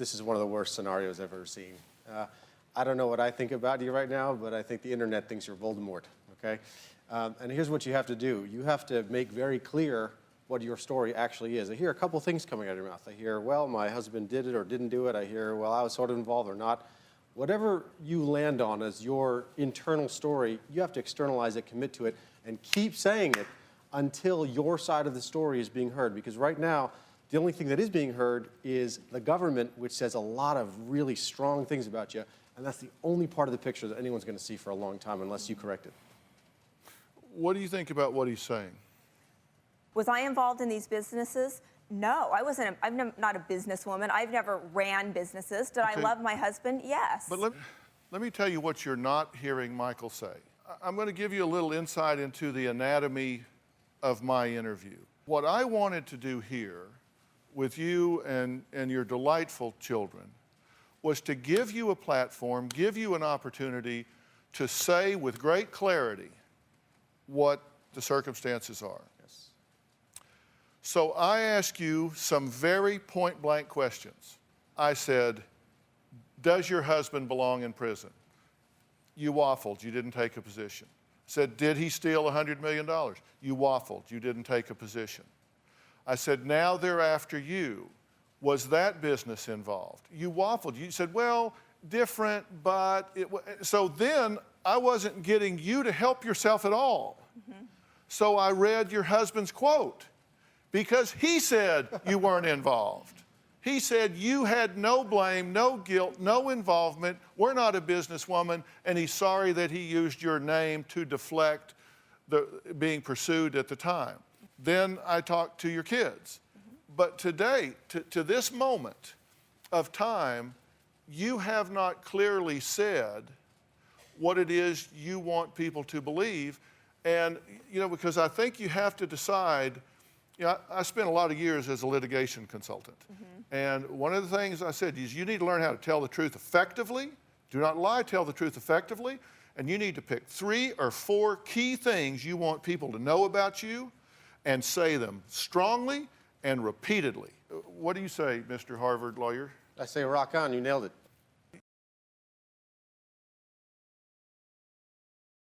this is one of the worst scenarios I've ever seen. I don't know what I think about you right now, but I think the internet thinks you're Voldemort, okay? And here's what you have to do. You have to make very clear what your story actually is. I hear a couple things coming out of your mouth. I hear, well, my husband did it or didn't do it. I hear, well, I was sort of involved or not. Whatever you land on as your internal story, you have to externalize it, commit to it, and keep saying it until your side of the story is being heard. Because right now, the only thing that is being heard is the government, which says a lot of really strong things about you, and that's the only part of the picture that anyone's going to see for a long time unless you correct it. What do you think about what he's saying? Was I involved in these businesses? No, I wasn't. I'm not a businesswoman. I've never ran businesses. Did I love my husband? Yes. But let me tell you what you're not hearing Michael say. I'm going to give you a little insight into the anatomy of my interview. What I wanted to do here with you and your delightful children was to give you a platform, give you an opportunity to say with great clarity what the circumstances are. Yes. So I ask you some very point-blank questions. I said, does your husband belong in prison? You waffled, you didn't take a position. Said, did he steal $100 million? You waffled, you didn't take a position. I said, now they're after you. Was that business involved? You waffled, you said, well, different, but so then I wasn't getting you to help yourself at all. Mm-hmm. So I read your husband's quote because he said you weren't involved. He said you had no blame, no guilt, no involvement. We're not a businesswoman, and he's sorry that he used your name to deflect the being pursued at the time. Then I talked to your kids. Mm-hmm. But today, to this moment of time, you have not clearly said what it is you want people to believe. And, because I think you have to decide. I spent a lot of years as a litigation consultant. Mm-hmm. And one of the things I said is you need to learn how to tell the truth effectively. Do not lie, tell the truth effectively. And you need to pick 3 or 4 key things you want people to know about you and say them strongly and repeatedly. What do you say, Mr. Harvard lawyer? I say rock on, you nailed it.